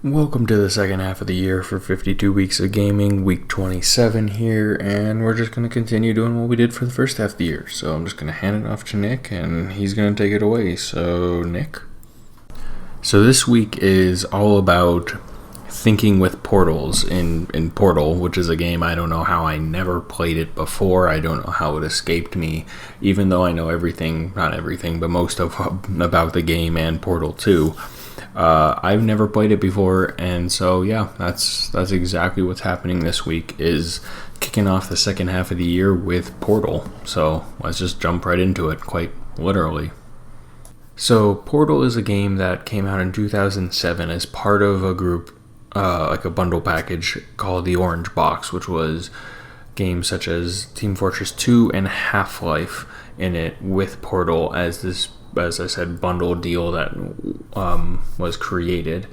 Welcome to the second half of the year for 52 Weeks of Gaming, week 27 here, and we're just going to continue doing what we did for the first half of the year. So I'm just going to hand it off to Nick, and he's going to take it away. So, Nick? So this week is all about thinking with portals in Portal, which is a game I don't know how I never played it before. I don't know how it escaped me, even though I know everything, not everything, but most of about the game and Portal 2. I've never played it before, and so yeah, that's exactly what's happening this week, is kicking off the second half of the year with Portal. So let's just jump right into it, quite literally. So Portal is a game that came out in 2007 as part of a group, like a bundle package called the Orange Box, which was games such as Team Fortress 2 and Half-Life in it, with Portal as this, as I said, bundle deal that was created.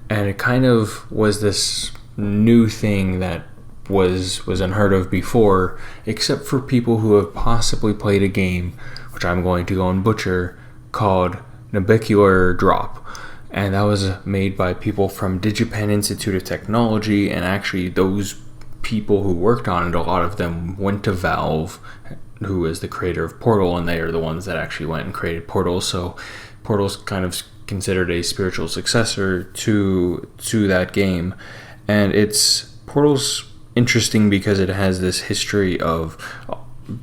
And it kind of was this new thing that was unheard of before, except for people who have possibly played a game, which I'm going to go and butcher, called Nabecular Drop. And that was made by people from DigiPen Institute of Technology, and actually those people who worked on it, a lot of them went to Valve, who is the creator of Portal, and they are the ones that actually went and created Portal. So Portal's kind of considered a spiritual successor to that game. And Portal's interesting because it has this history of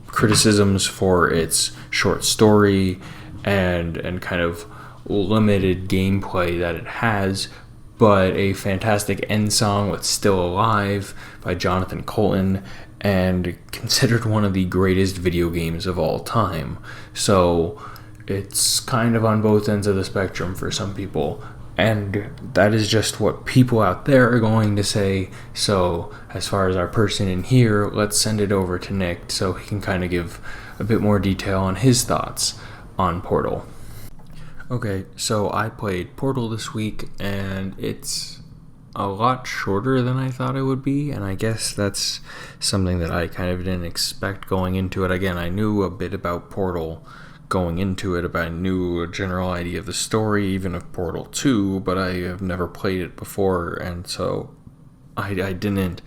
criticisms for its short story and kind of limited gameplay that it has, but a fantastic end song with Still Alive by Jonathan Coulton, and considered one of the greatest video games of all time. So it's kind of on both ends of the spectrum for some people, and that is just what people out there are going to say. So as far as our person in here, let's send it over to Nick so he can kind of give a bit more detail on his thoughts on Portal. Okay, so I played Portal this week, and it's a lot shorter than I thought it would be, and I guess that's something that I kind of didn't expect going into it. Again, I knew a bit about Portal going into it, but I knew a general idea of the story, even of Portal 2, but I have never played it before, and so I didn't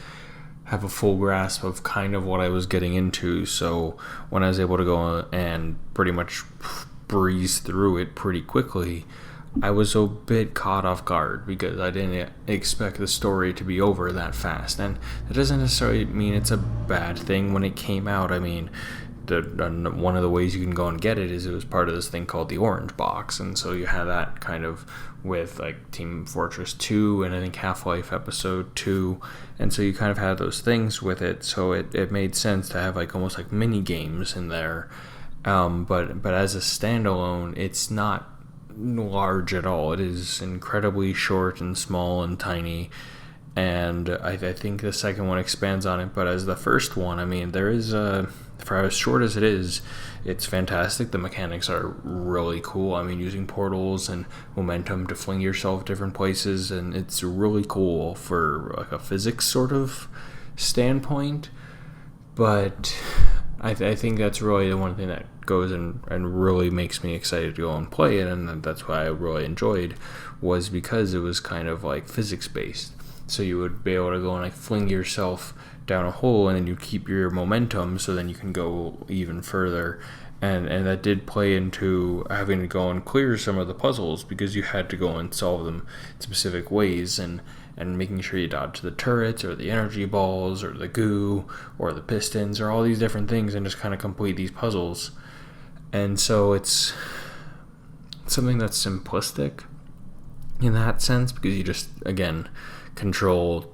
have a full grasp of kind of what I was getting into. So when I was able to go and pretty much breeze through it pretty quickly, I was a bit caught off guard because I didn't expect the story to be over that fast. And that doesn't necessarily mean it's a bad thing when it came out. I mean, one of the ways you can go and get it is it was part of this thing called the Orange Box. And so you have that kind of with like Team Fortress 2 and I think Half-Life Episode 2. And so you kind of had those things with it. So it made sense to have like almost like mini games in there. But as a standalone, it's not large at all. It is incredibly short and small and tiny, and I think the second one expands on it. But as the first one, I mean, there is for as short as it is, it's fantastic. The mechanics are really cool. I mean, using portals and momentum to fling yourself different places, and it's really cool for like a physics sort of standpoint. But I think that's really the one thing that goes and really makes me excited to go and play it, and that's why I really enjoyed, was because it was kind of like physics based. So you would be able to go and like fling yourself down a hole, and then you keep your momentum, so then you can go even further. And that did play into having to go and clear some of the puzzles, because you had to go and solve them in specific ways, and making sure you dodge the turrets or the energy balls or the goo or the pistons or all these different things, and just kind of complete these puzzles. And so it's something that's simplistic in that sense, because you just, again, control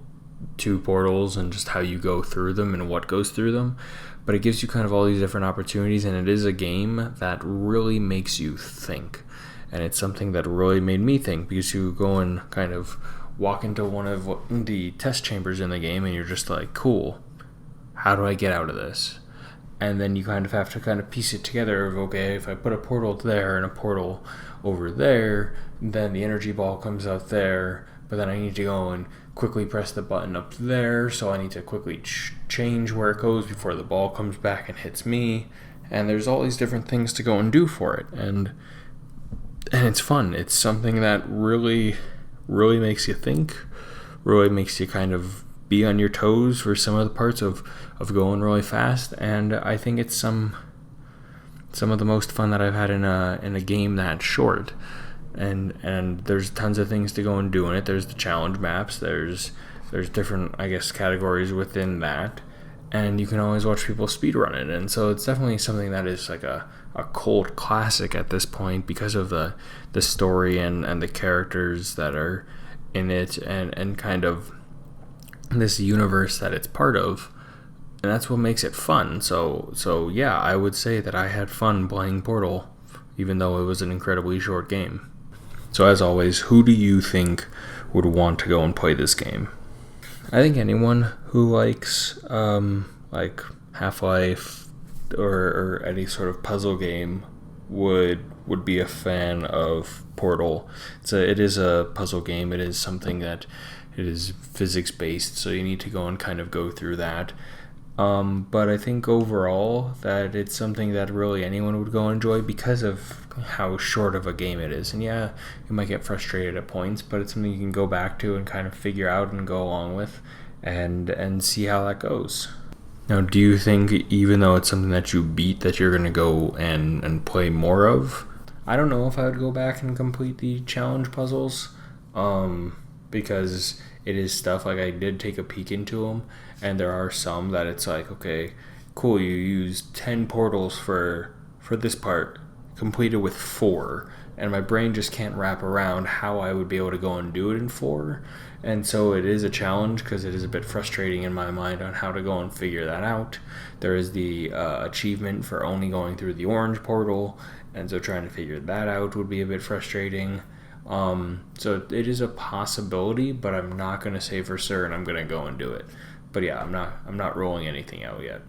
two portals and just how you go through them and what goes through them. But it gives you kind of all these different opportunities, and it is a game that really makes you think. And it's something that really made me think, because you go and kind of walk into one of the test chambers in the game, and you're just like, cool, how do I get out of this? And then you kind of have to kind of piece it together of, okay, if I put a portal there and a portal over there, then the energy ball comes out there, but then I need to go and quickly press the button up there, so I need to quickly change where it goes before the ball comes back and hits me. And there's all these different things to go and do for it. And it's fun. It's something that really really makes you think, really makes you kind of be on your toes for some of the parts of going really fast. And I think it's some of the most fun that I've had in a game that short. And there's tons of things to go and do in it. There's the challenge maps. There's different, I guess, categories within that, and you can always watch people speedrun it. And so it's definitely something that is like a cult classic at this point because of the story and the characters that are in it, and kind of this universe that it's part of. And that's what makes it fun. So yeah, I would say that I had fun playing Portal, even though it was an incredibly short game. So as always, who do you think would want to go and play this game? I think anyone who likes like Half-Life or any sort of puzzle game would be a fan of Portal. It is a puzzle game. It is something that it is physics based, so you need to go and kind of go through that. But I think overall that it's something that really anyone would go enjoy because of how short of a game it is. And yeah, you might get frustrated at points, but it's something you can go back to and kind of figure out and go along with and see how that goes. Now, do you think even though it's something that you beat that you're going to go and play more of? I don't know if I would go back and complete the challenge puzzles, because it is stuff like I did take a peek into them, and there are some that it's like, okay, cool, you used 10 portals for this part, completed with 4, and my brain just can't wrap around how I would be able to go and do it in 4. And so it is a challenge because it is a bit frustrating in my mind on how to go and figure that out. There is the achievement for only going through the orange portal, and so trying to figure that out would be a bit frustrating. So it is a possibility, but I'm not going to say for certain I'm going to go and do it. But yeah, I'm not rolling anything out yet.